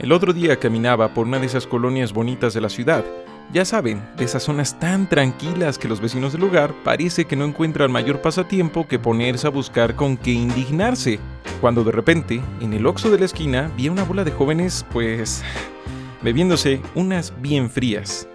El otro día caminaba por una de esas colonias bonitas de la ciudad. Ya saben, de esas zonas tan tranquilas que los vecinos del lugar parece que no encuentran mayor pasatiempo que ponerse a buscar con qué indignarse. Cuando de repente, en el Oxxo de la esquina, vi a una bola de jóvenes, bebiéndose unas bien frías.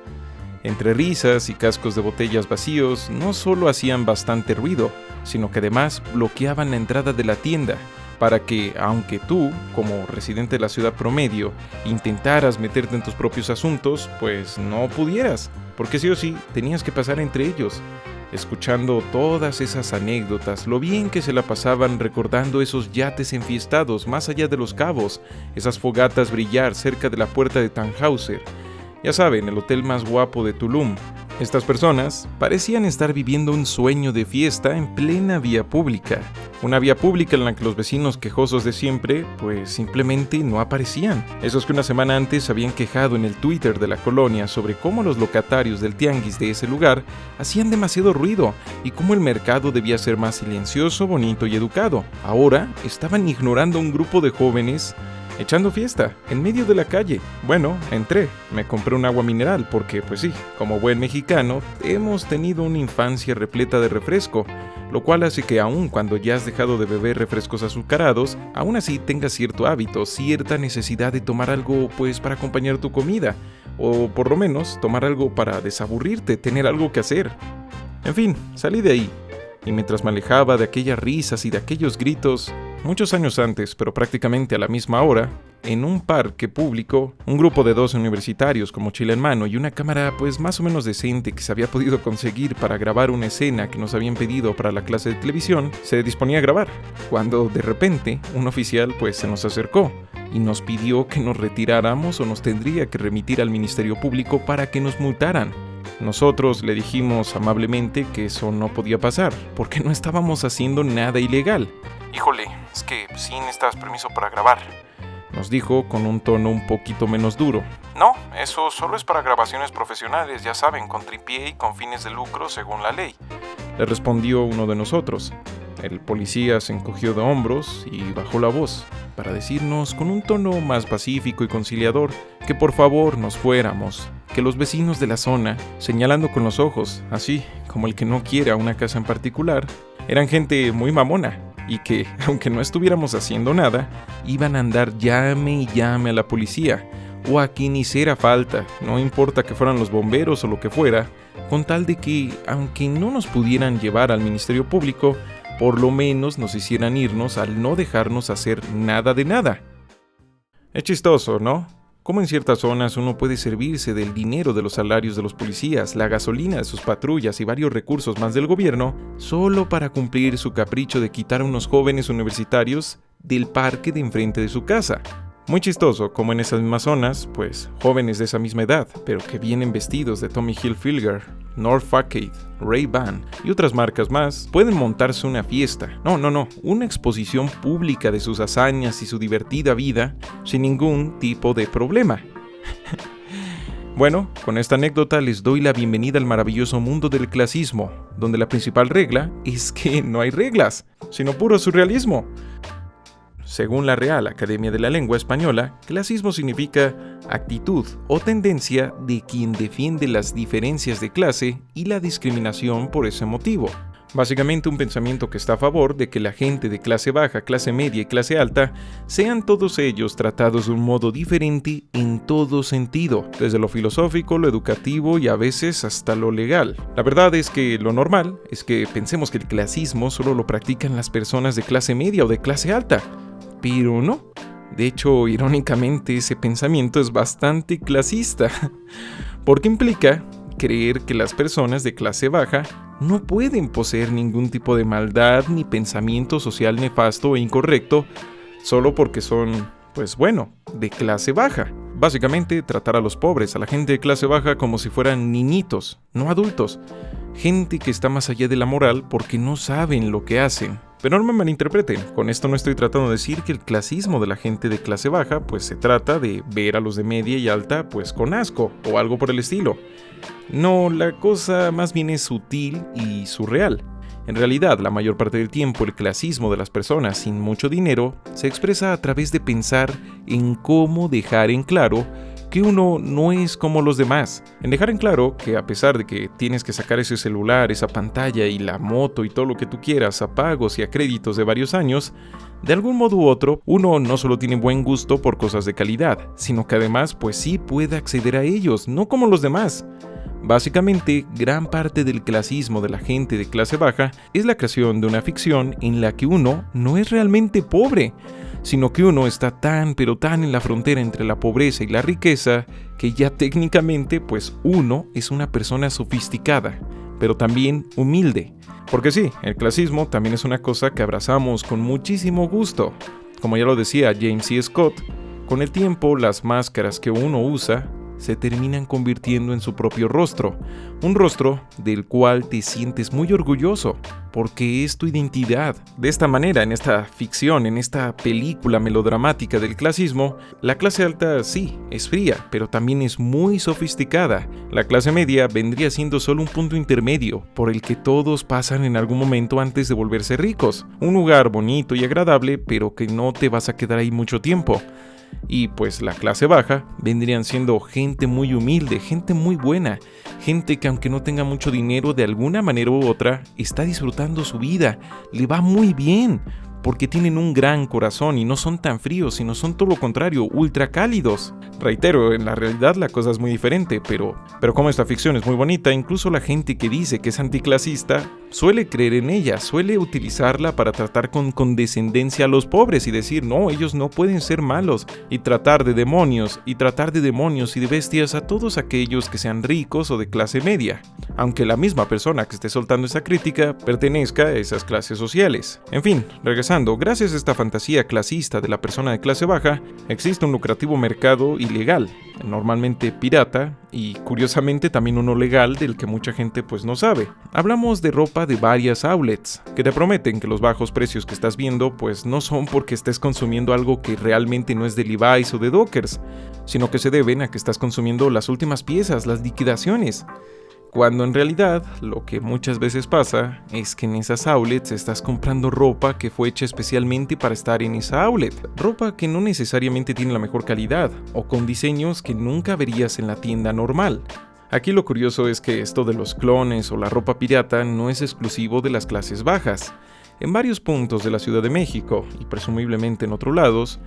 Entre risas y cascos de botellas vacíos, no solo hacían bastante ruido, sino que además bloqueaban la entrada de la tienda, para que, aunque tú, como residente de la ciudad promedio, intentaras meterte en tus propios asuntos, pues no pudieras, porque sí o sí tenías que pasar entre ellos, escuchando todas esas anécdotas, lo bien que se la pasaban recordando esos yates enfiestados más allá de los cabos, esas fogatas brillar cerca de la puerta de Tannhäuser, ya saben, el hotel más guapo de Tulum. Estas personas parecían estar viviendo un sueño de fiesta en plena vía pública. Una vía pública en la que los vecinos quejosos de siempre, pues simplemente no aparecían. Esos que una semana antes se habían quejado en el Twitter de la colonia sobre cómo los locatarios del tianguis de ese lugar hacían demasiado ruido y cómo el mercado debía ser más silencioso, bonito y educado. Ahora estaban ignorando a un grupo de jóvenes echando fiesta, en medio de la calle. Bueno, entré, me compré un agua mineral porque, pues sí, como buen mexicano, hemos tenido una infancia repleta de refresco, lo cual hace que aun cuando ya has dejado de beber refrescos azucarados, aún así tengas cierto hábito, cierta necesidad de tomar algo, pues, para acompañar tu comida, o por lo menos tomar algo para desaburrirte, tener algo que hacer. En fin, salí de ahí, y mientras me alejaba de aquellas risas y de aquellos gritos, muchos años antes, pero prácticamente a la misma hora, en un parque público, un grupo de 12 universitarios con mochila en mano y una cámara pues más o menos decente que se había podido conseguir para grabar una escena que nos habían pedido para la clase de televisión, se disponía a grabar, cuando de repente un oficial pues se nos acercó y nos pidió que nos retiráramos o nos tendría que remitir al Ministerio Público para que nos multaran. Nosotros le dijimos amablemente que eso no podía pasar, porque no estábamos haciendo nada ilegal. Híjole, es que sí necesitas permiso para grabar, nos dijo con un tono un poquito menos duro. No, eso solo es para grabaciones profesionales, ya saben, con tripié y con fines de lucro según la ley, le respondió uno de nosotros. El policía se encogió de hombros y bajó la voz para decirnos con un tono más pacífico y conciliador que por favor nos fuéramos, que los vecinos de la zona, señalando con los ojos, así como el que no quiere a una casa en particular, eran gente muy mamona y que, aunque no estuviéramos haciendo nada, iban a andar llame y llame a la policía o a quien hiciera falta, no importa que fueran los bomberos o lo que fuera, con tal de que, aunque no nos pudieran llevar al Ministerio Público, por lo menos nos hicieran irnos al no dejarnos hacer nada de nada. Es chistoso, ¿no? Cómo en ciertas zonas uno puede servirse del dinero de los salarios de los policías, la gasolina de sus patrullas y varios recursos más del gobierno, solo para cumplir su capricho de quitar a unos jóvenes universitarios del parque de enfrente de su casa. Muy chistoso, como en esas mismas zonas, pues, jóvenes de esa misma edad, pero que vienen vestidos de Tommy Hilfiger, North Face, Ray-Ban y otras marcas más, pueden montarse una fiesta, una exposición pública de sus hazañas y su divertida vida, sin ningún tipo de problema. Bueno, con esta anécdota les doy la bienvenida al maravilloso mundo del clasismo, donde la principal regla es que no hay reglas, sino puro surrealismo. Según la Real Academia de la Lengua Española, clasismo significa actitud o tendencia de quien defiende las diferencias de clase y la discriminación por ese motivo. Básicamente un pensamiento que está a favor de que la gente de clase baja, clase media y clase alta sean todos ellos tratados de un modo diferente en todo sentido, desde lo filosófico, lo educativo y a veces hasta lo legal. La verdad es que lo normal es que pensemos que el clasismo solo lo practican las personas de clase media o de clase alta. Pero no. De hecho, irónicamente, ese pensamiento es bastante clasista, porque implica creer que las personas de clase baja no pueden poseer ningún tipo de maldad ni pensamiento social nefasto e incorrecto solo porque son, de clase baja. Básicamente, tratar a los pobres, a la gente de clase baja como si fueran niñitos, no adultos. Gente que está más allá de la moral porque no saben lo que hacen. Pero no me malinterpreten, con esto no estoy tratando de decir que el clasismo de la gente de clase baja se trata de ver a los de media y alta con asco o algo por el estilo. No, la cosa más bien es sutil y surreal. En realidad, la mayor parte del tiempo, el clasismo de las personas sin mucho dinero se expresa a través de pensar en cómo dejar en claro que uno no es como los demás. En dejar en claro que a pesar de que tienes que sacar ese celular, esa pantalla y la moto y todo lo que tú quieras a pagos y a créditos de varios años, de algún modo u otro, uno no solo tiene buen gusto por cosas de calidad, sino que además pues sí puede acceder a ellos, no como los demás. Básicamente, gran parte del clasismo de la gente de clase baja es la creación de una ficción en la que uno no es realmente pobre, sino que uno está tan pero tan en la frontera entre la pobreza y la riqueza que ya técnicamente pues uno es una persona sofisticada, pero también humilde. Porque sí, el clasismo también es una cosa que abrazamos con muchísimo gusto. Como ya lo decía James C. Scott, con el tiempo las máscaras que uno usa se terminan convirtiendo en su propio rostro, un rostro del cual te sientes muy orgulloso, porque es tu identidad. De esta manera, en esta ficción, en esta película melodramática del clasismo, la clase alta sí, es fría, pero también es muy sofisticada. La clase media vendría siendo solo un punto intermedio, por el que todos pasan en algún momento antes de volverse ricos. Un lugar bonito y agradable, pero que no te vas a quedar ahí mucho tiempo. Y pues la clase baja vendrían siendo gente muy humilde, gente muy buena, gente que aunque no tenga mucho dinero de alguna manera u otra, está disfrutando su vida, le va muy bien, porque tienen un gran corazón y no son tan fríos, sino son todo lo contrario, ultra cálidos. Reitero, en la realidad la cosa es muy diferente, pero como esta ficción es muy bonita, incluso la gente que dice que es anticlasista suele creer en ella, suele utilizarla para tratar con condescendencia a los pobres y decir, no, ellos no pueden ser malos, y tratar de demonios y de bestias a todos aquellos que sean ricos o de clase media, aunque la misma persona que esté soltando esa crítica pertenezca a esas clases sociales. En fin, regresando, gracias a esta fantasía clasista de la persona de clase baja, existe un lucrativo mercado ilegal, normalmente pirata, y curiosamente también uno legal del que mucha gente pues no sabe. Hablamos de ropa de varias outlets, que te prometen que los bajos precios que estás viendo pues no son porque estés consumiendo algo que realmente no es de Levi's o de Dockers, sino que se deben a que estás consumiendo las últimas piezas, las liquidaciones. Cuando en realidad lo que muchas veces pasa es que en esas outlets estás comprando ropa que fue hecha especialmente para estar en esa outlet. Ropa que no necesariamente tiene la mejor calidad o con diseños que nunca verías en la tienda normal. Aquí lo curioso es que esto de los clones o la ropa pirata no es exclusivo de las clases bajas. En varios puntos de la Ciudad de México y presumiblemente en otros lados,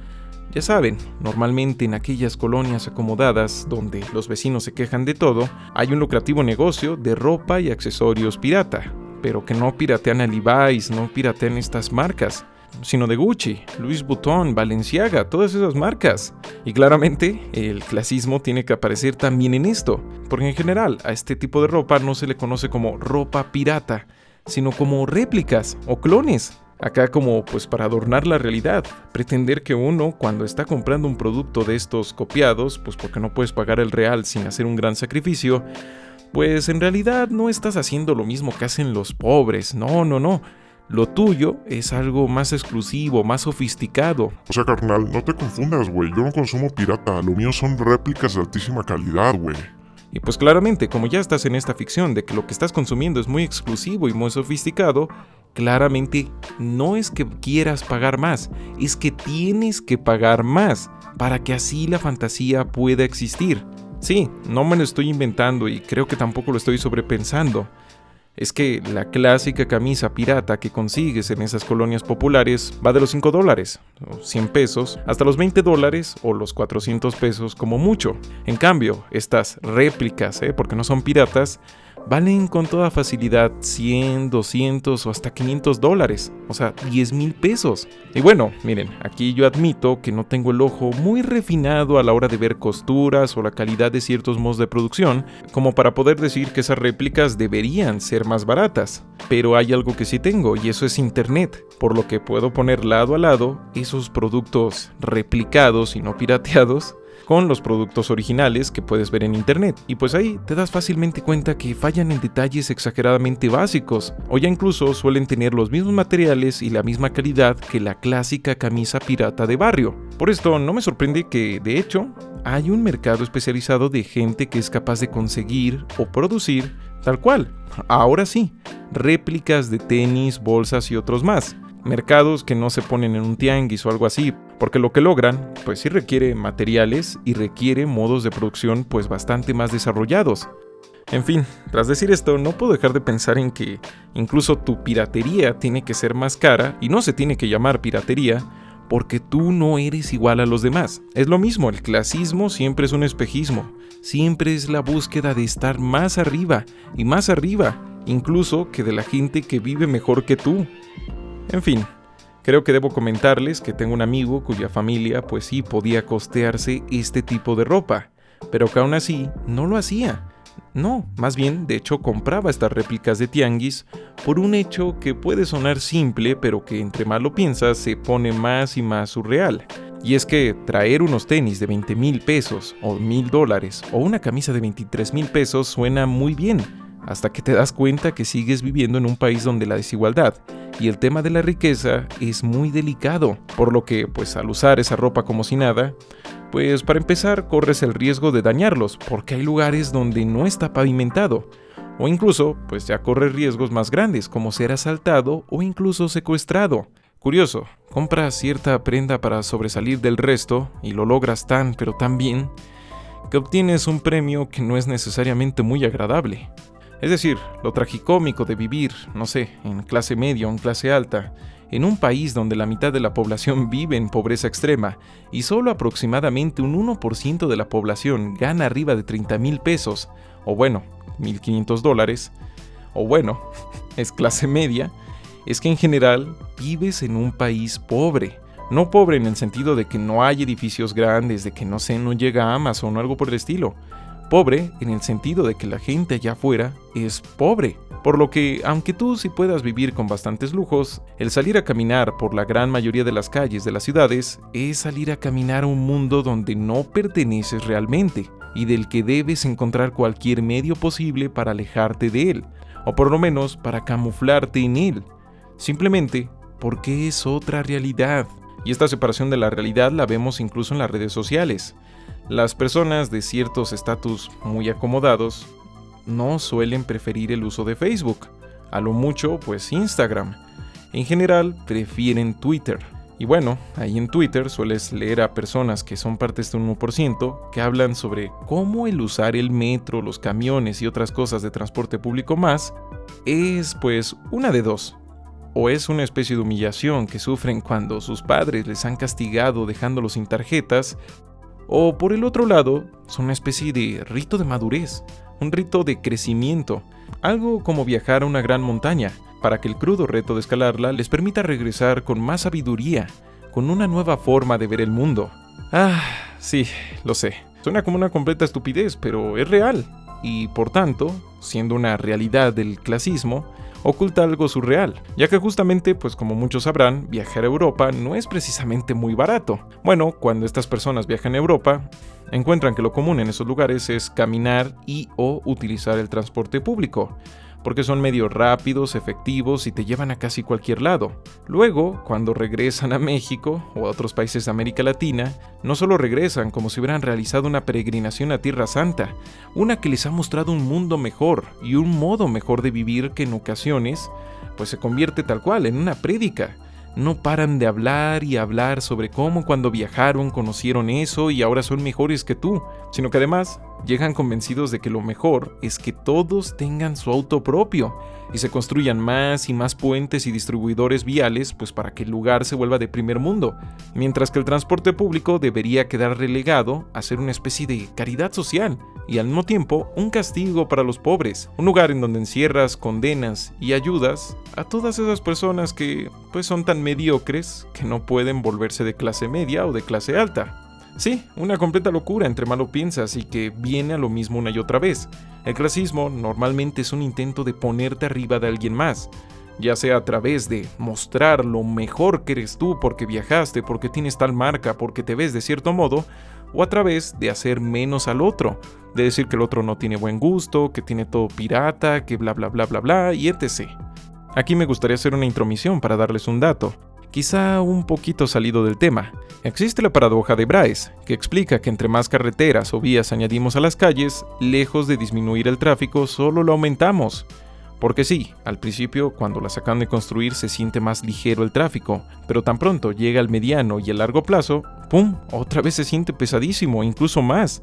ya saben, normalmente en aquellas colonias acomodadas donde los vecinos se quejan de todo, hay un lucrativo negocio de ropa y accesorios pirata, pero que no piratean a Levi's, no piratean estas marcas, sino de Gucci, Louis Vuitton, Balenciaga, todas esas marcas. Y claramente el clasismo tiene que aparecer también en esto, porque en general a este tipo de ropa no se le conoce como ropa pirata, sino como réplicas o clones. Acá como pues para adornar la realidad, pretender que uno cuando está comprando un producto de estos copiados, pues porque no puedes pagar el real sin hacer un gran sacrificio, pues en realidad no estás haciendo lo mismo que hacen los pobres, no. Lo tuyo es algo más exclusivo, más sofisticado. O sea, carnal, no te confundas, güey, yo no consumo pirata, lo mío son réplicas de altísima calidad, güey. Y pues claramente, como ya estás en esta ficción de que lo que estás consumiendo es muy exclusivo y muy sofisticado, claramente no es que quieras pagar más, es que tienes que pagar más para que así la fantasía pueda existir. Sí, no me lo estoy inventando y creo que tampoco lo estoy sobrepensando. Es que la clásica camisa pirata que consigues en esas colonias populares va de los $5, o 100 pesos, hasta los $20 o los 400 pesos como mucho. En cambio, estas réplicas, porque no son piratas, valen con toda facilidad 100, 200 o hasta $500, o sea, 10,000 pesos. Y bueno, miren, aquí yo admito que no tengo el ojo muy refinado a la hora de ver costuras o la calidad de ciertos modos de producción, como para poder decir que esas réplicas deberían ser más baratas. Pero hay algo que sí tengo, y eso es internet, por lo que puedo poner lado a lado esos productos replicados y no pirateados con los productos originales que puedes ver en internet. Y pues ahí te das fácilmente cuenta que fallan en detalles exageradamente básicos, o ya incluso suelen tener los mismos materiales y la misma calidad que la clásica camisa pirata de barrio. Por esto no me sorprende que, de hecho, hay un mercado especializado de gente que es capaz de conseguir o producir, tal cual, ahora sí, réplicas de tenis, bolsas y otros más. Mercados que no se ponen en un tianguis o algo así, porque lo que logran, pues sí requiere materiales y requiere modos de producción pues bastante más desarrollados. En fin, tras decir esto, no puedo dejar de pensar en que incluso tu piratería tiene que ser más cara y no se tiene que llamar piratería porque tú no eres igual a los demás. Es lo mismo, el clasismo siempre es un espejismo, siempre es la búsqueda de estar más arriba y más arriba, incluso que de la gente que vive mejor que tú. En fin, creo que debo comentarles que tengo un amigo cuya familia pues sí podía costearse este tipo de ropa, pero que aún así no lo hacía. No, más bien, de hecho, compraba estas réplicas de tianguis por un hecho que puede sonar simple, pero que entre más lo piensas se pone más y más surreal. Y es que traer unos tenis de 20,000 pesos o $1,000 o una camisa de 23,000 pesos suena muy bien, hasta que te das cuenta que sigues viviendo en un país donde la desigualdad y el tema de la riqueza es muy delicado, por lo que, pues al usar esa ropa como si nada, pues para empezar corres el riesgo de dañarlos, porque hay lugares donde no está pavimentado, o incluso, pues ya corres riesgos más grandes, como ser asaltado o incluso secuestrado. Curioso, compras cierta prenda para sobresalir del resto y lo logras tan pero tan bien, que obtienes un premio que no es necesariamente muy agradable. Es decir, lo tragicómico de vivir, no sé, en clase media o en clase alta, en un país donde la mitad de la población vive en pobreza extrema y solo aproximadamente un 1% de la población gana arriba de 30,000 pesos, o bueno, $1,500, o bueno, es clase media, es que en general vives en un país pobre. No pobre en el sentido de que no hay edificios grandes, de que no llega Amazon o algo por el estilo. Pobre en el sentido de que la gente allá afuera es pobre. Por lo que, aunque tú sí puedas vivir con bastantes lujos, el salir a caminar por la gran mayoría de las calles de las ciudades es salir a caminar a un mundo donde no perteneces realmente y del que debes encontrar cualquier medio posible para alejarte de él, o por lo menos para camuflarte en él. Simplemente porque es otra realidad. Y esta separación de la realidad la vemos incluso en las redes sociales. Las personas de ciertos estatus muy acomodados no suelen preferir el uso de Facebook, a lo mucho pues Instagram. En general prefieren Twitter. Y bueno, ahí en Twitter sueles leer a personas que son parte de este 1% que hablan sobre cómo el usar el metro, los camiones y otras cosas de transporte público más es pues una de dos. O es una especie de humillación que sufren cuando sus padres les han castigado dejándolos sin tarjetas, o por el otro lado, son una especie de rito de madurez, un rito de crecimiento, algo como viajar a una gran montaña, para que el crudo reto de escalarla les permita regresar con más sabiduría, con una nueva forma de ver el mundo. Sí, lo sé, suena como una completa estupidez, pero es real, y por tanto, siendo una realidad del clasismo, oculta algo surreal, ya que justamente, pues como muchos sabrán, viajar a Europa no es precisamente muy barato. Bueno, cuando estas personas viajan a Europa, encuentran que lo común en esos lugares es caminar y o utilizar el transporte público, porque son medios rápidos, efectivos y te llevan a casi cualquier lado. Luego, cuando regresan a México o a otros países de América Latina, no solo regresan como si hubieran realizado una peregrinación a Tierra Santa, una que les ha mostrado un mundo mejor y un modo mejor de vivir que en ocasiones, pues se convierte tal cual en una prédica. No paran de hablar y hablar sobre cómo cuando viajaron conocieron eso y ahora son mejores que tú, sino que además llegan convencidos de que lo mejor es que todos tengan su auto propio y se construyan más y más puentes y distribuidores viales pues para que el lugar se vuelva de primer mundo, mientras que el transporte público debería quedar relegado a ser una especie de caridad social y al mismo tiempo un castigo para los pobres, un lugar en donde encierras, condenas y ayudas a todas esas personas que pues son tan mediocres que no pueden volverse de clase media o de clase alta. Sí, una completa locura entre más lo piensas y que viene a lo mismo una y otra vez. El clasismo normalmente es un intento de ponerte arriba de alguien más, ya sea a través de mostrar lo mejor que eres tú porque viajaste, porque tienes tal marca, porque te ves de cierto modo, o a través de hacer menos al otro, de decir que el otro no tiene buen gusto, que tiene todo pirata, que bla bla bla bla bla y etc. Aquí me gustaría hacer una intromisión para darles un dato. quizá un poquito salido del tema. Existe la paradoja de Bryce, que explica que entre más carreteras o vías añadimos a las calles, lejos de disminuir el tráfico, solo lo aumentamos. Porque sí, al principio, cuando las acaban de construir, se siente más ligero el tráfico, pero tan pronto llega al mediano y el largo plazo, ¡pum!, otra vez se siente pesadísimo, incluso más.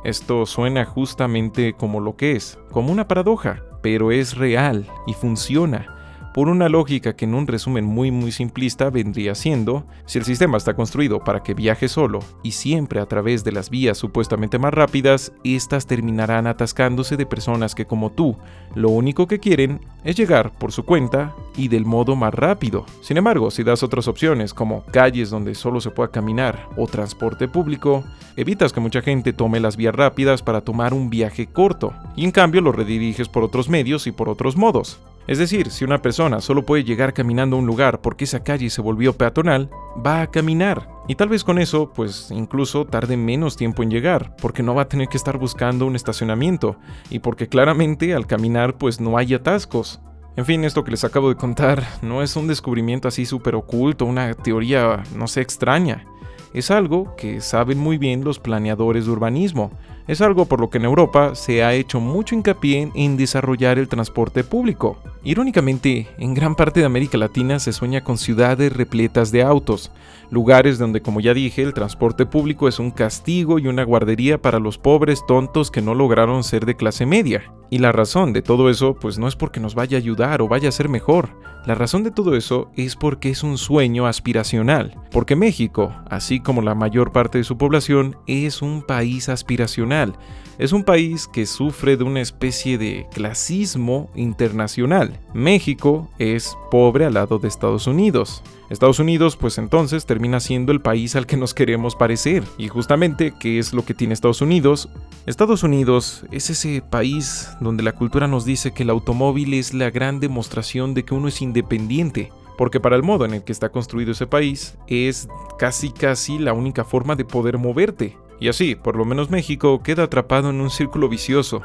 Esto suena justamente como lo que es, como una paradoja, pero es real y funciona. Por una lógica que en un resumen muy simplista vendría siendo, si el sistema está construido para que viaje solo y siempre a través de las vías supuestamente más rápidas, estas terminarán atascándose de personas que como tú, lo único que quieren es llegar por su cuenta y del modo más rápido. Sin embargo, si das otras opciones como calles donde solo se pueda caminar o transporte público, evitas que mucha gente tome las vías rápidas para tomar un viaje corto y en cambio lo rediriges por otros medios y por otros modos. Es decir, si una persona solo puede llegar caminando a un lugar porque esa calle se volvió peatonal, va a caminar. Y tal vez con eso, pues incluso tarde menos tiempo en llegar, porque no va a tener que estar buscando un estacionamiento, y porque claramente al caminar pues no hay atascos. En fin, esto que les acabo de contar no es un descubrimiento así súper oculto, una teoría, no sé, extraña. Es algo que saben muy bien los planeadores de urbanismo. Es algo por lo que en Europa se ha hecho mucho hincapié en desarrollar el transporte público. Irónicamente, en gran parte de América Latina se sueña con ciudades repletas de autos, lugares donde, como ya dije, el transporte público es un castigo y una guardería para los pobres tontos que no lograron ser de clase media. Y la razón de todo eso, pues no es porque nos vaya a ayudar o vaya a ser mejor. La razón de todo eso es porque es un sueño aspiracional. Porque México, así como la mayor parte de su población, es un país aspiracional. Es un país que sufre de una especie de clasismo internacional. México es pobre al lado de Estados Unidos. Estados Unidos, pues entonces termina siendo el país al que nos queremos parecer. Y justamente, ¿qué es lo que tiene Estados Unidos? Estados Unidos es ese país donde la cultura nos dice que el automóvil es la gran demostración de que uno es independiente. Porque para el modo en el que está construido ese país, es casi la única forma de poder moverte. Y así, por lo menos México queda atrapado en un círculo vicioso,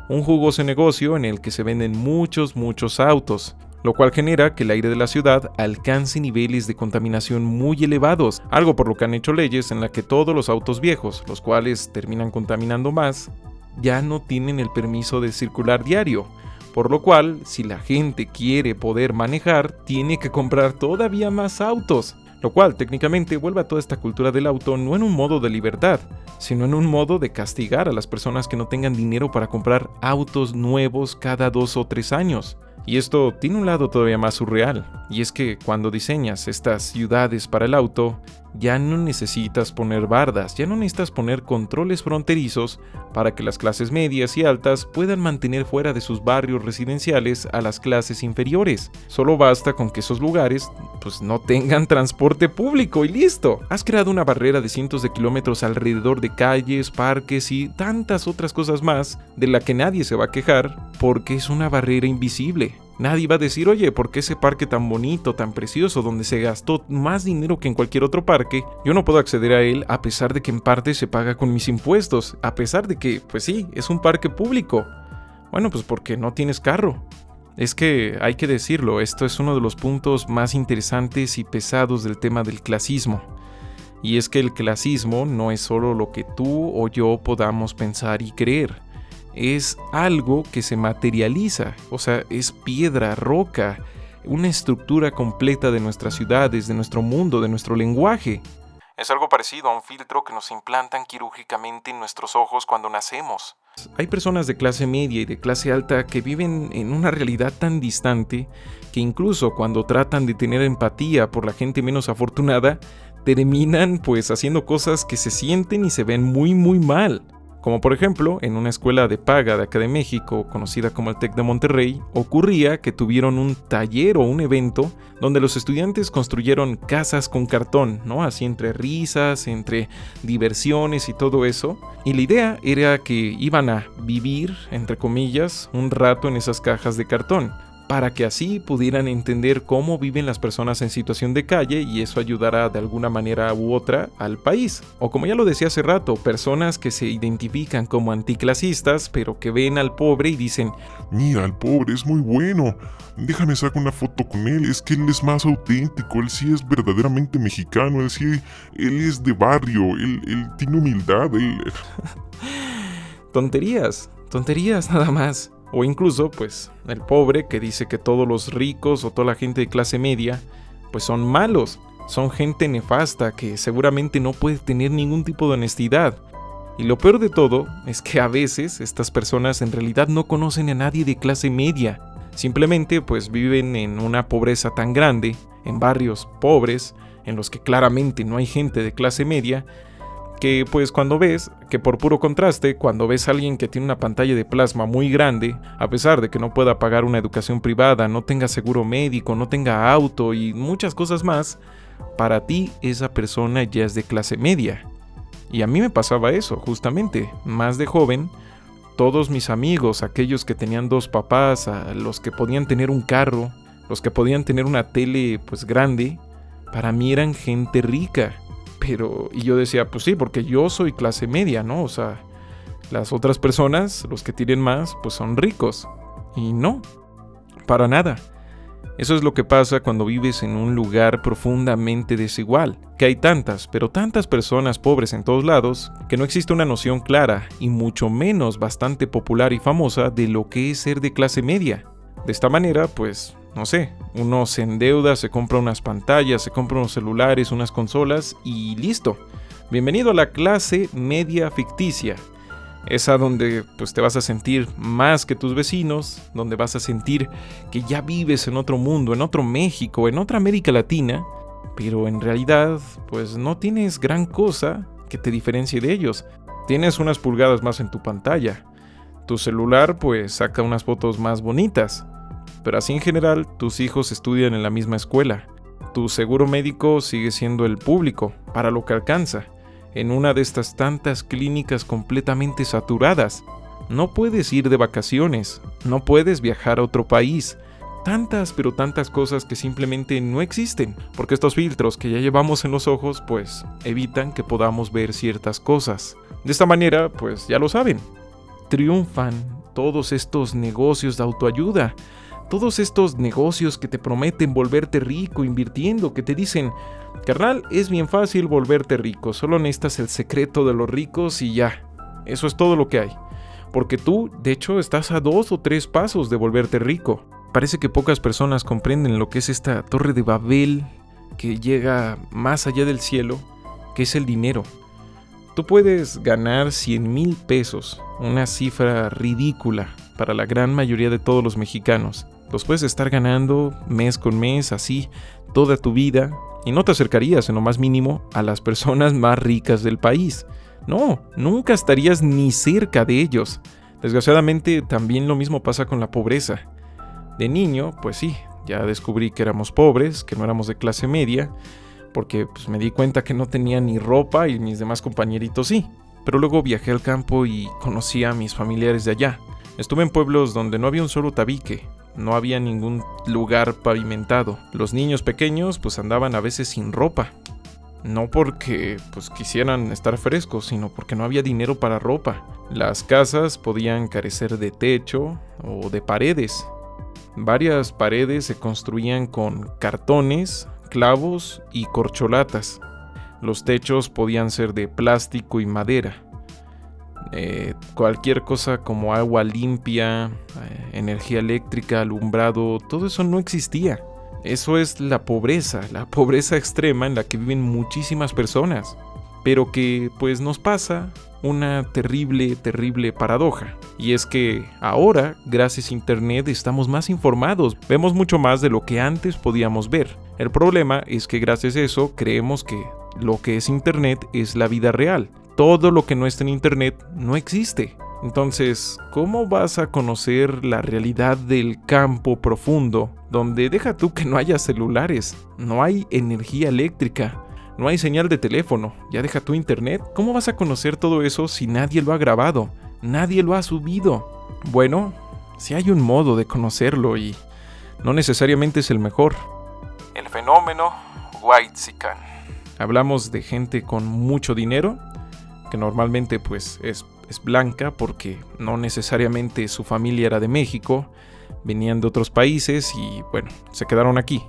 un jugoso negocio en el que se venden muchos autos, lo cual genera que el aire de la ciudad alcance niveles de contaminación muy elevados, algo por lo que han hecho leyes en la que todos los autos viejos, los cuales terminan contaminando más, ya no tienen el permiso de circular diario. Por lo cual, si la gente quiere poder manejar, tiene que comprar todavía más autos. Lo cual técnicamente vuelve a toda esta cultura del auto no en un modo de libertad, sino en un modo de castigar a las personas que no tengan dinero para comprar autos nuevos cada 2 o 3 años. Y esto tiene un lado todavía más surreal, y es que cuando diseñas estas ciudades para el auto, ya no necesitas poner bardas, ya no necesitas poner controles fronterizos para que las clases medias y altas puedan mantener fuera de sus barrios residenciales a las clases inferiores. Solo basta con que esos lugares pues no tengan transporte público y listo. Has creado una barrera de cientos de kilómetros alrededor de calles, parques y tantas otras cosas más de la que nadie se va a quejar porque es una barrera invisible. Nadie va a decir, oye, ¿por qué ese parque tan bonito, tan precioso, donde se gastó más dinero que en cualquier otro parque, yo no puedo acceder a él a pesar de que en parte se paga con mis impuestos, a pesar de que, pues sí, es un parque público? Bueno, pues porque no tienes carro. Es que hay que decirlo, esto es uno de los puntos más interesantes y pesados del tema del clasismo. Y es que el clasismo no es solo lo que tú o yo podamos pensar y creer. Es algo que se materializa, o sea, es piedra, roca, una estructura completa de nuestras ciudades, de nuestro mundo, de nuestro lenguaje. Es algo parecido a un filtro que nos implantan quirúrgicamente en nuestros ojos cuando nacemos. Hay personas de clase media y de clase alta que viven en una realidad tan distante que incluso cuando tratan de tener empatía por la gente menos afortunada, terminan pues haciendo cosas que se sienten y se ven muy mal. Como por ejemplo, en una escuela de paga de acá de México, conocida como el TEC de Monterrey, ocurría que tuvieron un taller o un evento donde los estudiantes construyeron casas con cartón, ¿no? Así entre risas, entre diversiones y todo eso. Y la idea era que iban a vivir, entre comillas, un rato en esas cajas de cartón. para que así pudieran entender cómo viven las personas en situación de calle y eso ayudará de alguna manera u otra al país. O como ya lo decía hace rato, personas que se identifican como anticlasistas, pero que ven al pobre y dicen: mira, el pobre es muy bueno, déjame sacar una foto con él, es que él es más auténtico, él sí es verdaderamente mexicano, él es de barrio, él tiene humildad, Tonterías nada más. O incluso, pues, el pobre que dice que todos los ricos o toda la gente de clase media, pues son malos, son gente nefasta que seguramente no puede tener ningún tipo de honestidad. Y lo peor de todo es que a veces estas personas en realidad no conocen a nadie de clase media. Simplemente pues viven en una pobreza tan grande, en barrios pobres, en los que claramente no hay gente de clase media, que pues cuando ves, que por puro contraste, cuando ves a alguien que tiene una pantalla de plasma muy grande, a pesar de que no pueda pagar una educación privada, no tenga seguro médico, no tenga auto y muchas cosas más, para ti esa persona ya es de clase media. Y a mí me pasaba eso, justamente, más de joven. Todos mis amigos, aquellos que tenían 2 papás, a los que podían tener un carro, los que podían tener una tele pues grande, para mí eran gente rica. Y yo decía, pues sí, porque yo soy clase media, ¿no? O sea, las otras personas, los que tienen más, pues son ricos. Y no, para nada. Eso es lo que pasa cuando vives en un lugar profundamente desigual, que hay tantas, pero tantas personas pobres en todos lados, que no existe una noción clara, y mucho menos bastante popular y famosa, de lo que es ser de clase media. De esta manera, pues, no sé, uno se endeuda, se compra unas pantallas, se compra unos celulares, unas consolas y listo. Bienvenido a la clase media ficticia. Esa donde pues te vas a sentir más que tus vecinos, donde vas a sentir que ya vives en otro mundo, en otro México, en otra América Latina, pero en realidad pues no tienes gran cosa que te diferencie de ellos. Tienes unas pulgadas más en tu pantalla. Tu celular pues saca unas fotos más bonitas. Pero así en general, tus hijos estudian en la misma escuela. Tu seguro médico sigue siendo el público, para lo que alcanza, en una de estas tantas clínicas completamente saturadas. No puedes ir de vacaciones, no puedes viajar a otro país. Tantas, pero tantas cosas que simplemente no existen, porque estos filtros que ya llevamos en los ojos, pues, evitan que podamos ver ciertas cosas. De esta manera, pues, ya lo saben, triunfan todos estos negocios de autoayuda. Todos estos negocios que te prometen volverte rico invirtiendo, que te dicen: carnal, es bien fácil volverte rico, solo necesitas el secreto de los ricos y ya. Eso es todo lo que hay. Porque tú, de hecho, estás a 2 o 3 pasos de volverte rico. Parece que pocas personas comprenden lo que es esta torre de Babel que llega más allá del cielo, que es el dinero. Tú puedes ganar 100,000 pesos, una cifra ridícula para la gran mayoría de todos los mexicanos. Los puedes estar ganando mes con mes, así, toda tu vida, y no te acercarías en lo más mínimo a las personas más ricas del país. No, nunca estarías ni cerca de ellos. Desgraciadamente, también lo mismo pasa con la pobreza. De niño, pues sí, ya descubrí que éramos pobres, que no éramos de clase media, porque pues, me di cuenta que no tenía ni ropa y mis demás compañeritos sí. Pero luego viajé al campo y conocí a mis familiares de allá. Estuve en pueblos donde no había un solo tabique, no había ningún lugar pavimentado. Los niños pequeños pues andaban a veces sin ropa. No porque pues quisieran estar frescos, sino porque no había dinero para ropa. Las casas podían carecer de techo o de paredes. Varias paredes se construían con cartones, clavos y corcholatas. Los techos podían ser de plástico y madera. Cualquier cosa como agua limpia, energía eléctrica, alumbrado, todo eso no existía. Eso es la pobreza extrema en la que viven muchísimas personas, pero que pues nos pasa una terrible paradoja. Y es que ahora, gracias a internet, estamos más informados, vemos mucho más de lo que antes podíamos ver. El problema es que gracias a eso creemos que lo que es internet es la vida real. Todo lo que no está en internet no existe. Entonces, ¿cómo vas a conocer la realidad del campo profundo, donde deja tú que no haya celulares, no hay energía eléctrica, no hay señal de teléfono, ya deja tú internet? ¿Cómo vas a conocer todo eso si nadie lo ha grabado, nadie lo ha subido? Bueno, sí hay un modo de conocerlo y no necesariamente es el mejor. El fenómeno whitexican. Hablamos de gente con mucho dinero, que normalmente pues es blanca porque no necesariamente su familia era de México, venían de otros países y bueno, se quedaron aquí.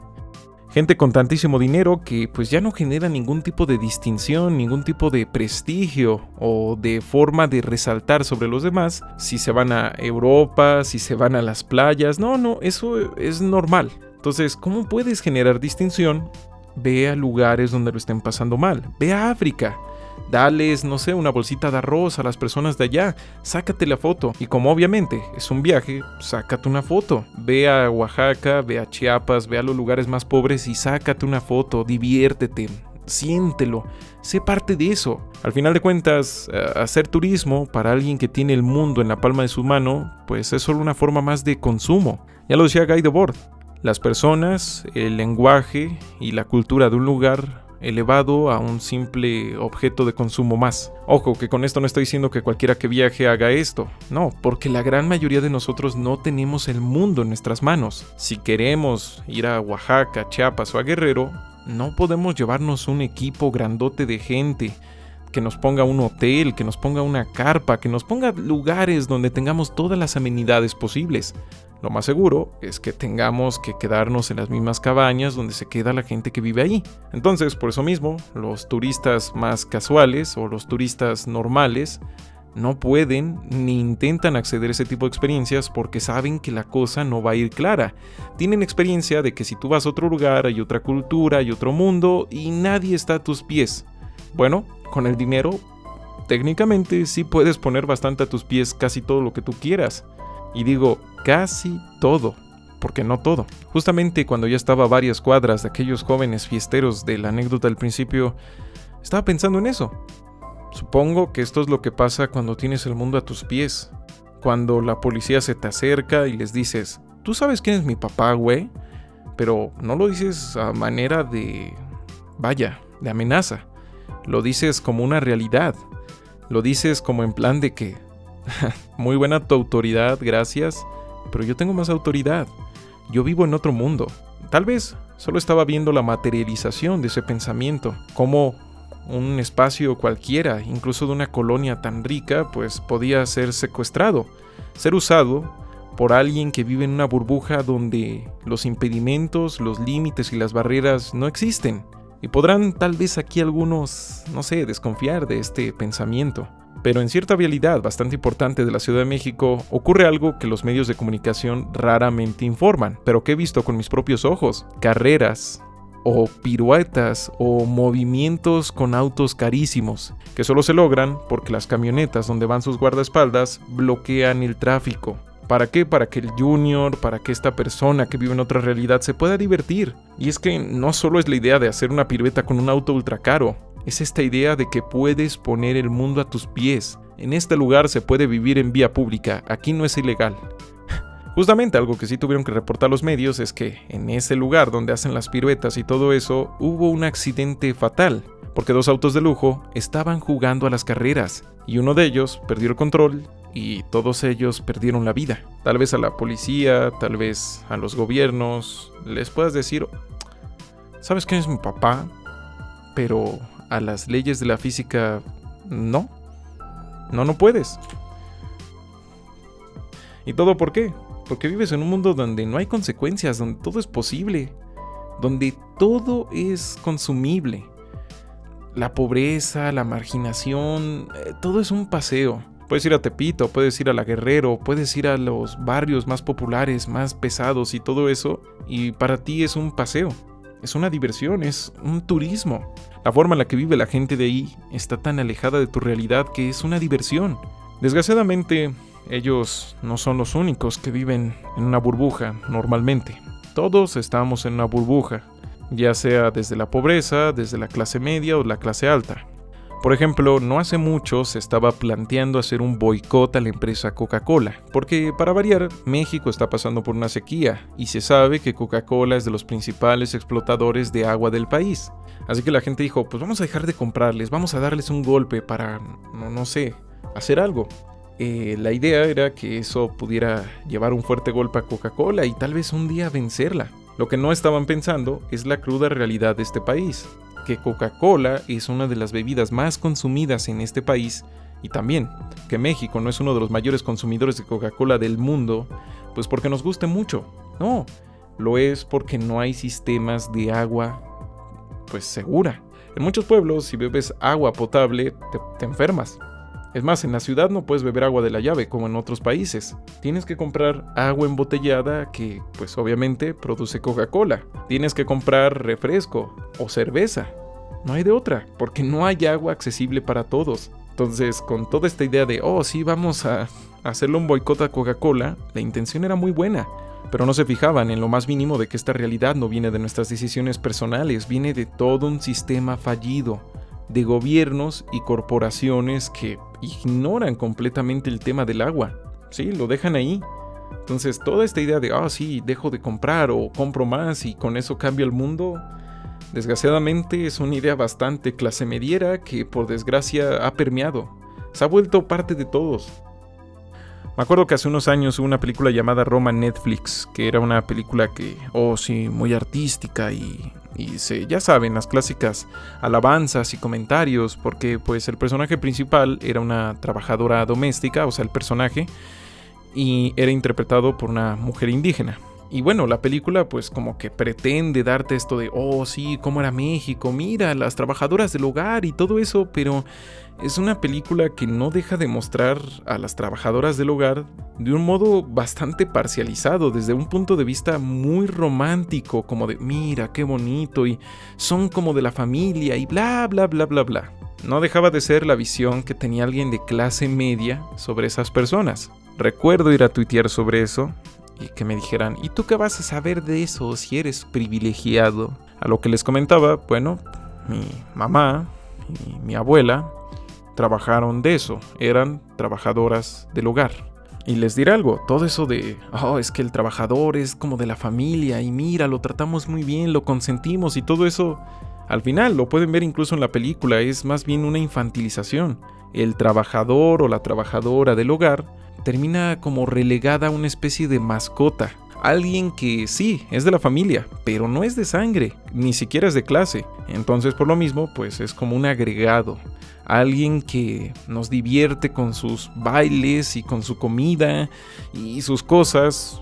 Gente con tantísimo dinero que pues ya no genera ningún tipo de distinción, ningún tipo de prestigio o de forma de resaltar sobre los demás. Si se van a Europa, si se van a las playas, no, eso es normal. Entonces, ¿cómo puedes generar distinción? Ve a lugares donde lo estén pasando mal. Ve a África. Dales, no sé, una bolsita de arroz a las personas de allá. Sácate la foto. Y como obviamente es un viaje, sácate una foto. Ve a Oaxaca, ve a Chiapas, ve a los lugares más pobres y sácate una foto. Diviértete, siéntelo. Sé parte de eso. Al final de cuentas, hacer turismo para alguien que tiene el mundo en la palma de su mano, pues es solo una forma más de consumo. Ya lo decía Guy Debord. Las personas, el lenguaje y la cultura de un lugar elevado a un simple objeto de consumo más. Ojo, que con esto no estoy diciendo que cualquiera que viaje haga esto. No, porque la gran mayoría de nosotros no tenemos el mundo en nuestras manos. Si queremos ir a Oaxaca, Chiapas o a Guerrero, no podemos llevarnos un equipo grandote de gente que nos ponga un hotel, que nos ponga una carpa, que nos ponga lugares donde tengamos todas las amenidades posibles. Lo más seguro es que tengamos que quedarnos en las mismas cabañas donde se queda la gente que vive ahí. Entonces, por eso mismo, los turistas más casuales o los turistas normales no pueden ni intentan acceder a ese tipo de experiencias porque saben que la cosa no va a ir clara. Tienen experiencia de que si tú vas a otro lugar hay otra cultura, hay otro mundo y nadie está a tus pies. Bueno, con el dinero, técnicamente sí puedes poner bastante a tus pies casi todo lo que tú quieras. Y digo, casi todo, porque no todo. Justamente cuando ya estaba a varias cuadras de aquellos jóvenes fiesteros de la anécdota al principio, estaba pensando en eso. Supongo que esto es lo que pasa cuando tienes el mundo a tus pies. Cuando la policía se te acerca y les dices, ¿tú sabes quién es mi papá, güey? Pero no lo dices a manera de, de amenaza. Lo dices como una realidad. Lo dices como en plan de que muy buena tu autoridad, gracias, pero yo tengo más autoridad. Yo vivo en otro mundo. Tal vez solo estaba viendo la materialización de ese pensamiento, como un espacio cualquiera, incluso de una colonia tan rica, pues podía ser secuestrado, ser usado por alguien que vive en una burbuja donde los impedimentos, los límites y las barreras no existen. Y podrán tal vez aquí algunos, desconfiar de este pensamiento. Pero en cierta vialidad bastante importante de la Ciudad de México ocurre algo que los medios de comunicación raramente informan, pero que he visto con mis propios ojos. Carreras, o piruetas, o movimientos con autos carísimos, que solo se logran porque las camionetas donde van sus guardaespaldas bloquean el tráfico. ¿Para qué? Para que el junior, para que esta persona que vive en otra realidad se pueda divertir. Y es que no solo es la idea de hacer una pirueta con un auto ultra caro, es esta idea de que puedes poner el mundo a tus pies. En este lugar se puede vivir en vía pública, aquí no es ilegal. Justamente algo que sí tuvieron que reportar los medios es que en ese lugar donde hacen las piruetas y todo eso, hubo un accidente fatal, porque 2 autos de lujo estaban jugando a las carreras, y uno de ellos perdió el control y todos ellos perdieron la vida. Tal vez a la policía, tal vez a los gobiernos, les puedas decir, ¿sabes quién es mi papá? Pero a las leyes de la física, no puedes. ¿Y todo por qué? Porque vives en un mundo donde no hay consecuencias, donde todo es posible, donde todo es consumible. La pobreza, la marginación, todo es un paseo. Puedes ir a Tepito, puedes ir a La Guerrero, puedes ir a los barrios más populares, más pesados y todo eso, y para ti es un paseo. Es una diversión, es un turismo. La forma en la que vive la gente de ahí está tan alejada de tu realidad que es una diversión. Desgraciadamente, ellos no son los únicos que viven en una burbuja normalmente. Todos estamos en una burbuja, ya sea desde la pobreza, desde la clase media o la clase alta. Por ejemplo, no hace mucho se estaba planteando hacer un boicot a la empresa Coca-Cola, porque para variar, México está pasando por una sequía y se sabe que Coca-Cola es de los principales explotadores de agua del país. Así que la gente dijo, pues vamos a dejar de comprarles, vamos a darles un golpe para, hacer algo. La idea era que eso pudiera llevar un fuerte golpe a Coca-Cola y tal vez un día vencerla. Lo que no estaban pensando es la cruda realidad de este país, que Coca-Cola es una de las bebidas más consumidas en este país y también que México no es uno de los mayores consumidores de Coca-Cola del mundo, pues porque nos guste mucho. No, lo es porque no hay sistemas de agua pues segura. En muchos pueblos, si bebes agua potable, te enfermas. Es más, en la ciudad no puedes beber agua de la llave como en otros países. Tienes que comprar agua embotellada que, pues obviamente, produce Coca-Cola. Tienes que comprar refresco o cerveza. No hay de otra, porque no hay agua accesible para todos. Entonces, con toda esta idea de, sí, vamos a hacerle un boicot a Coca-Cola, la intención era muy buena. Pero no se fijaban en lo más mínimo de que esta realidad no viene de nuestras decisiones personales, viene de todo un sistema fallido, de gobiernos y corporaciones que ignoran completamente el tema del agua. Sí, lo dejan ahí. Entonces, toda esta idea de, sí, dejo de comprar o compro más y con eso cambia el mundo, desgraciadamente es una idea bastante clase mediera que por desgracia ha permeado. Se ha vuelto parte de todos. Me acuerdo que hace unos años hubo una película llamada Roma en Netflix, que era una película que, sí, muy artística y ya saben, las clásicas alabanzas y comentarios, porque pues el personaje principal era una trabajadora doméstica, o sea, el personaje, y era interpretado por una mujer indígena. Y bueno, la película pues como que pretende darte esto de, sí, cómo era México, mira, las trabajadoras del hogar y todo eso, pero es una película que no deja de mostrar a las trabajadoras del hogar de un modo bastante parcializado, desde un punto de vista muy romántico, como de, mira, qué bonito, y son como de la familia, y bla, bla, bla, bla, bla. No dejaba de ser la visión que tenía alguien de clase media sobre esas personas. Recuerdo ir a tuitear sobre eso, y que me dijeran, ¿y tú qué vas a saber de eso si eres privilegiado? A lo que les comentaba, bueno, mi mamá y mi abuela trabajaron de eso, eran trabajadoras del hogar. Y les diré algo, todo eso de, es que el trabajador es como de la familia y mira, lo tratamos muy bien, lo consentimos y todo eso, al final lo pueden ver incluso en la película, es más bien una infantilización. El trabajador o la trabajadora del hogar termina como relegada a una especie de mascota. Alguien que sí, es de la familia, pero no es de sangre, ni siquiera es de clase. Entonces por lo mismo, pues es como un agregado. Alguien que nos divierte con sus bailes y con su comida y sus cosas,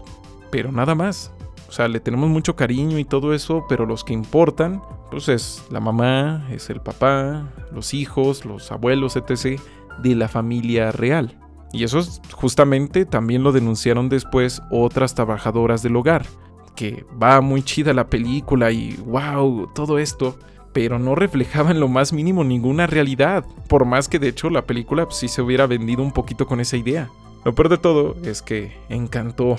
pero nada más. O sea, le tenemos mucho cariño y todo eso, pero los que importan, pues es la mamá, es el papá, los hijos, los abuelos, etc. de la familia real. Y eso justamente también lo denunciaron después otras trabajadoras del hogar, que va muy chida la película y wow, todo esto, pero no reflejaba en lo más mínimo ninguna realidad, por más que de hecho la película sí se hubiera vendido un poquito con esa idea. Lo peor de todo es que encantó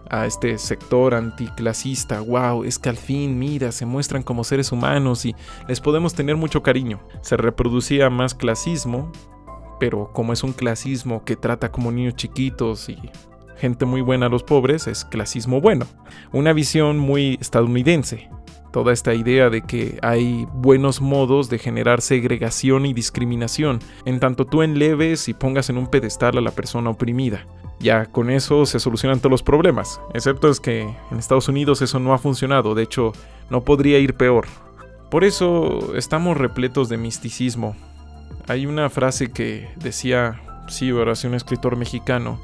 a este sector anticlasista. Wow, es que al fin, mira, se muestran como seres humanos y les podemos tener mucho cariño. Se reproducía más clasismo, pero como es un clasismo que trata como niños chiquitos y gente muy buena a los pobres, es clasismo bueno. Una visión muy estadounidense. Toda esta idea de que hay buenos modos de generar segregación y discriminación, en tanto tú enleves y pongas en un pedestal a la persona oprimida. Ya con eso se solucionan todos los problemas, excepto es que en Estados Unidos eso no ha funcionado, de hecho no podría ir peor. Por eso estamos repletos de misticismo. Hay una frase que decía, sí, ahora sí, un escritor mexicano,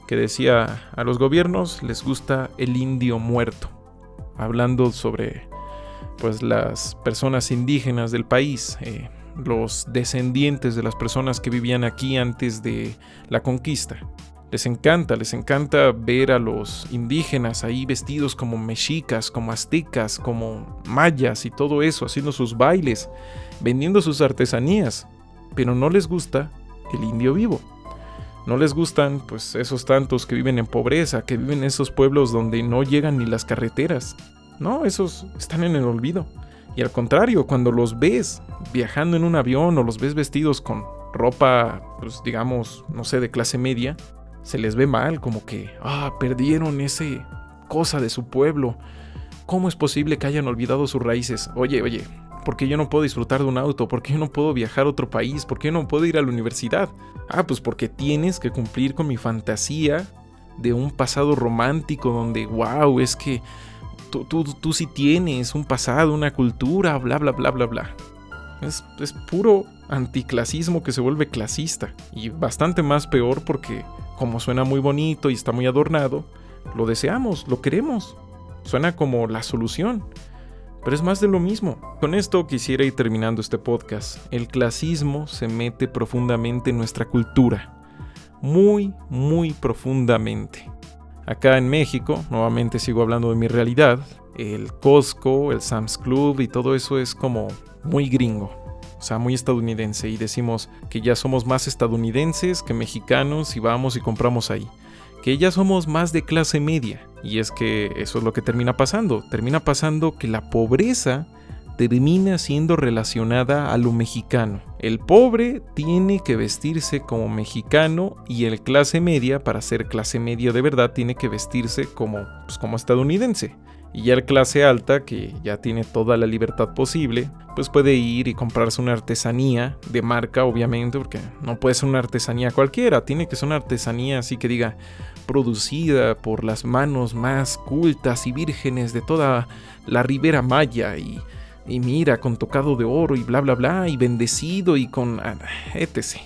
que decía, a los gobiernos les gusta el indio muerto, hablando sobre pues las personas indígenas del país, los descendientes de las personas que vivían aquí antes de la conquista. Les encanta ver a los indígenas ahí vestidos como mexicas, como aztecas, como mayas y todo eso, haciendo sus bailes, vendiendo sus artesanías. Pero no les gusta el indio vivo. No les gustan pues esos tantos que viven en pobreza, que viven en esos pueblos donde no llegan ni las carreteras. No, esos están en el olvido. Y al contrario, cuando los ves viajando en un avión o los ves vestidos con ropa, pues digamos, no sé, de clase media, se les ve mal, como que, perdieron esa cosa de su pueblo. ¿Cómo es posible que hayan olvidado sus raíces? Oye, ¿Por qué yo no puedo disfrutar de un auto? ¿Por qué yo no puedo viajar a otro país? ¿Por qué yo no puedo ir a la universidad? Pues porque tienes que cumplir con mi fantasía de un pasado romántico donde, wow, es que tú sí tienes un pasado, una cultura, bla, bla, bla, bla, bla. Es puro anticlasismo que se vuelve clasista. Y bastante más peor porque, como suena muy bonito y está muy adornado, lo deseamos, lo queremos. Suena como la solución. Pero es más de lo mismo. Con esto quisiera ir terminando este podcast. El clasismo se mete profundamente en nuestra cultura. Muy, muy profundamente. Acá en México, nuevamente sigo hablando de mi realidad, el Costco, el Sam's Club y todo eso es como muy gringo, o sea, muy estadounidense, y decimos que ya somos más estadounidenses que mexicanos y vamos y compramos ahí, que ya somos más de clase media, y es que eso es lo que termina pasando que la pobreza termina siendo relacionada a lo mexicano. El pobre tiene que vestirse como mexicano y el clase media, para ser clase media de verdad, tiene que vestirse como estadounidense. Y ya el clase alta, que ya tiene toda la libertad posible, pues puede ir y comprarse una artesanía de marca, obviamente, porque no puede ser una artesanía cualquiera, tiene que ser una artesanía así que diga producida por las manos más cultas y vírgenes de toda la Ribera Maya y mira, con tocado de oro y bla bla bla, y bendecido y con etc.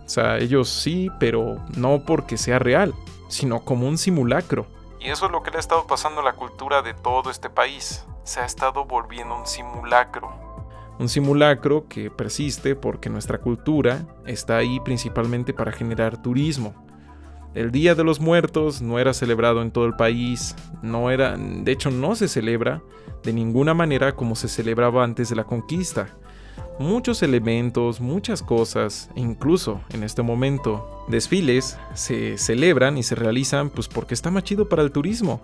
O sea, ellos sí, pero no porque sea real, sino como un simulacro. Y eso es lo que le ha estado pasando a la cultura de todo este país. Se ha estado volviendo un simulacro. Un simulacro que persiste porque nuestra cultura está ahí principalmente para generar turismo. El Día de los Muertos no era celebrado en todo el país, de hecho no se celebra de ninguna manera como se celebraba antes de la conquista. Muchos elementos, muchas cosas, incluso en este momento, desfiles se celebran y se realizan pues porque está más chido para el turismo.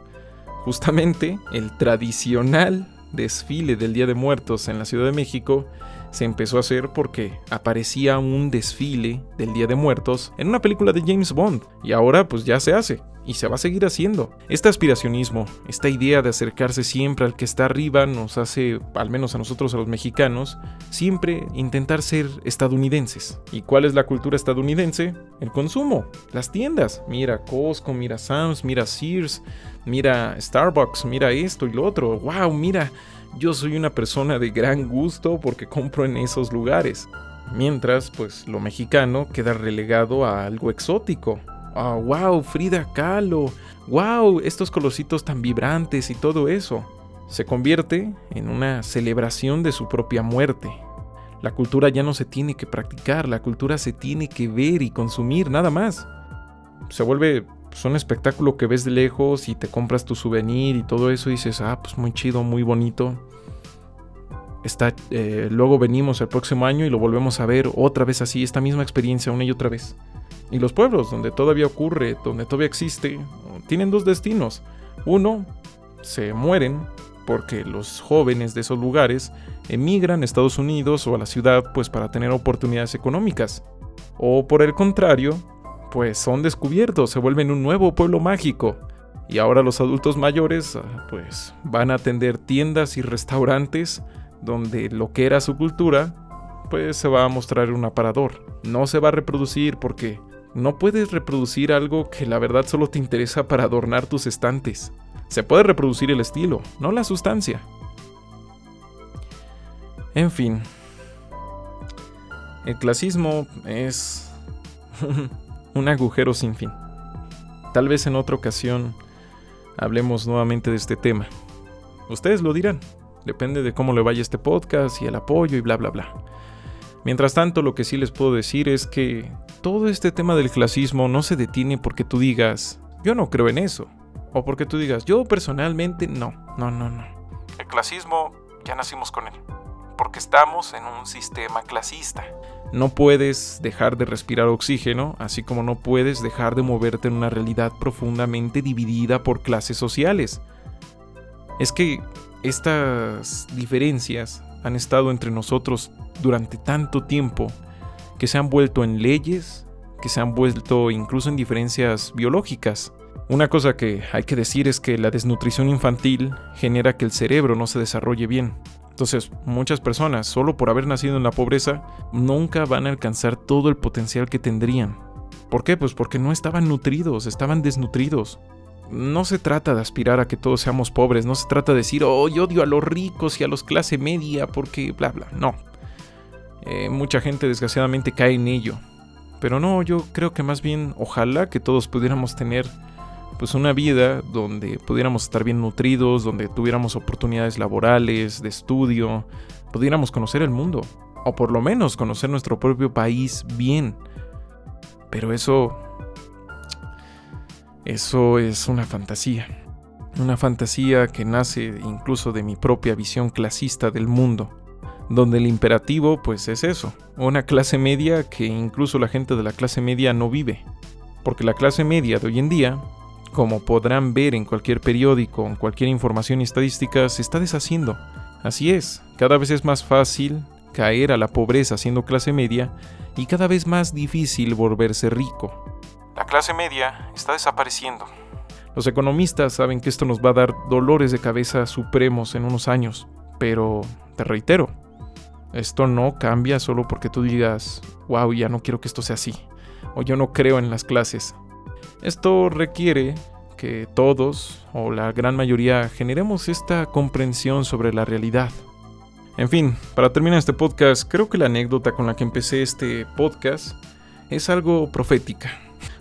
Justamente el tradicional desfile del Día de Muertos en la Ciudad de México se empezó a hacer porque aparecía un desfile del Día de Muertos en una película de James Bond, y ahora pues ya se hace y se va a seguir haciendo. Este aspiracionismo, esta idea de acercarse siempre al que está arriba, nos hace, al menos a nosotros, a los mexicanos, siempre intentar ser estadounidenses. ¿Y cuál es la cultura estadounidense? El consumo, las tiendas. Mira Costco, mira Sam's, mira Sears, mira Starbucks, mira esto y lo otro. ¡Wow! Mira, yo soy una persona de gran gusto porque compro en esos lugares. Mientras, pues, lo mexicano queda relegado a algo exótico. ¡Wow! Frida Kahlo. ¡Wow! Estos colorcitos tan vibrantes y todo eso. Se convierte en una celebración de su propia muerte. La cultura ya no se tiene que practicar, la cultura se tiene que ver y consumir, nada más. Se vuelve un espectáculo que ves de lejos y te compras tu souvenir y todo eso y dices, pues muy chido, muy bonito. Luego venimos el próximo año y lo volvemos a ver otra vez así, esta misma experiencia una y otra vez. Y los pueblos donde todavía ocurre, donde todavía existe, tienen dos destinos. Uno, se mueren porque los jóvenes de esos lugares emigran a Estados Unidos o a la ciudad pues para tener oportunidades económicas. O por el contrario, pues son descubiertos, se vuelven un nuevo pueblo mágico. Y ahora los adultos mayores pues van a atender tiendas y restaurantes donde lo que era su cultura pues se va a mostrar un aparador. No se va a reproducir porque no puedes reproducir algo que la verdad solo te interesa para adornar tus estantes. Se puede reproducir el estilo, no la sustancia. En fin, el clasismo es un agujero sin fin. Tal vez en otra ocasión hablemos nuevamente de este tema. Ustedes lo dirán, depende de cómo le vaya este podcast y el apoyo y bla bla bla. Mientras tanto, lo que sí les puedo decir es que todo este tema del clasismo no se detiene porque tú digas, yo no creo en eso. O porque tú digas, yo personalmente no. El clasismo, ya nacimos con él. Porque estamos en un sistema clasista. No puedes dejar de respirar oxígeno, así como no puedes dejar de moverte en una realidad profundamente dividida por clases sociales. Es que estas diferencias han estado entre nosotros durante tanto tiempo que se han vuelto en leyes, que se han vuelto incluso en diferencias biológicas. Una cosa que hay que decir es que la desnutrición infantil genera que el cerebro no se desarrolle bien. Entonces, muchas personas, solo por haber nacido en la pobreza, nunca van a alcanzar todo el potencial que tendrían. ¿Por qué? Pues porque no estaban nutridos, estaban desnutridos. No se trata de aspirar a que todos seamos pobres, no se trata de decir, oh, yo odio a los ricos y a los clase media porque bla bla, no. Mucha gente desgraciadamente cae en ello. Pero no, yo creo que más bien, ojalá que todos pudiéramos tener pues una vida donde pudiéramos estar bien nutridos, donde tuviéramos oportunidades laborales, de estudio, pudiéramos conocer el mundo, o por lo menos conocer nuestro propio país bien. Pero eso es una fantasía que nace incluso de mi propia visión clasista del mundo, donde el imperativo pues es eso, una clase media que incluso la gente de la clase media no vive, porque la clase media de hoy en día, como podrán ver en cualquier periódico, en cualquier información y estadística, se está deshaciendo. Así es, cada vez es más fácil caer a la pobreza siendo clase media y cada vez más difícil volverse rico. La clase media está desapareciendo. Los economistas saben que esto nos va a dar dolores de cabeza supremos en unos años, pero te reitero, esto no cambia solo porque tú digas, wow, ya no quiero que esto sea así, o yo no creo en las clases. Esto requiere que todos, o la gran mayoría, generemos esta comprensión sobre la realidad. En fin, para terminar este podcast, creo que la anécdota con la que empecé este podcast es algo profética.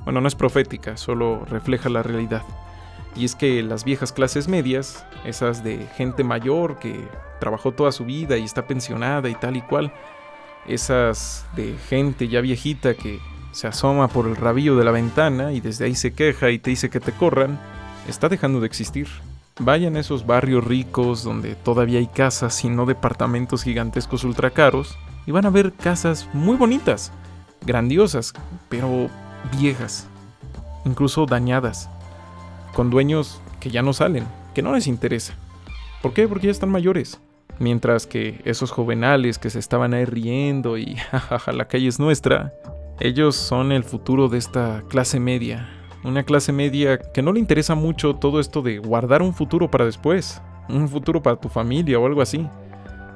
Bueno, no es profética, solo refleja la realidad. Y es que las viejas clases medias, esas de gente mayor que trabajó toda su vida y está pensionada y tal y cual, esas de gente ya viejita que se asoma por el rabillo de la ventana y desde ahí se queja y te dice que te corran, está dejando de existir. Vayan a esos barrios ricos donde todavía hay casas y no departamentos gigantescos ultra caros y van a ver casas muy bonitas, grandiosas, pero viejas, incluso dañadas, con dueños que ya no salen, que no les interesa. ¿Por qué? Porque ya están mayores. Mientras que esos jovenales que se estaban ahí riendo y jajaja, la calle es nuestra, ellos son el futuro de esta clase media. Una clase media que no le interesa mucho todo esto de guardar un futuro para después, un futuro para tu familia o algo así,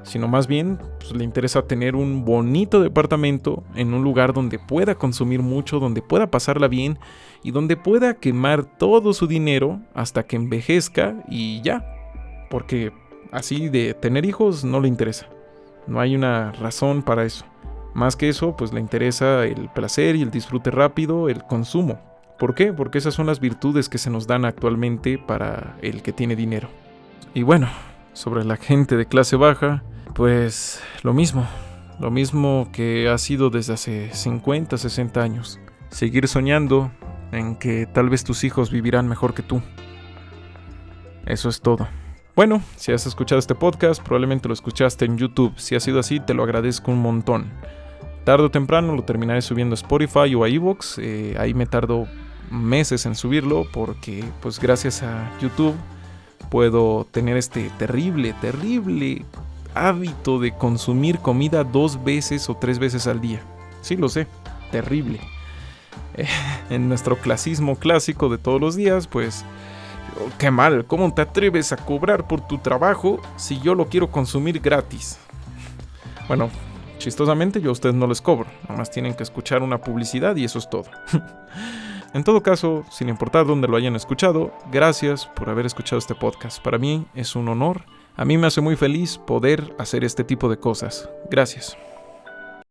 sino más bien pues, le interesa tener un bonito departamento en un lugar donde pueda consumir mucho, donde pueda pasarla bien y donde pueda quemar todo su dinero hasta que envejezca y ya, porque así de tener hijos no le interesa, no hay una razón para eso. Más que eso, pues le interesa el placer y el disfrute rápido, el consumo. ¿Por qué? Porque esas son las virtudes que se nos dan actualmente para el que tiene dinero. Y bueno, sobre la gente de clase baja, pues lo mismo que ha sido desde hace 50, 60 años. Seguir soñando en que tal vez tus hijos vivirán mejor que tú. Eso es todo. Bueno, si has escuchado este podcast, probablemente lo escuchaste en YouTube. Si ha sido así, te lo agradezco un montón. Tarde o temprano lo terminaré subiendo a Spotify o a iVoox. Ahí me tardo meses en subirlo porque pues gracias a YouTube puedo tener este terrible hábito de consumir comida 2 veces o 3 veces al día. Sí, lo sé, terrible. En nuestro clasismo clásico de todos los días, pues qué mal, ¿cómo te atreves a cobrar por tu trabajo si yo lo quiero consumir gratis? Bueno, chistosamente yo a ustedes no les cobro, nada más tienen que escuchar una publicidad y eso es todo. En todo caso, sin importar dónde lo hayan escuchado, gracias por haber escuchado este podcast. Para mí es un honor, a mí me hace muy feliz poder hacer este tipo de cosas. Gracias.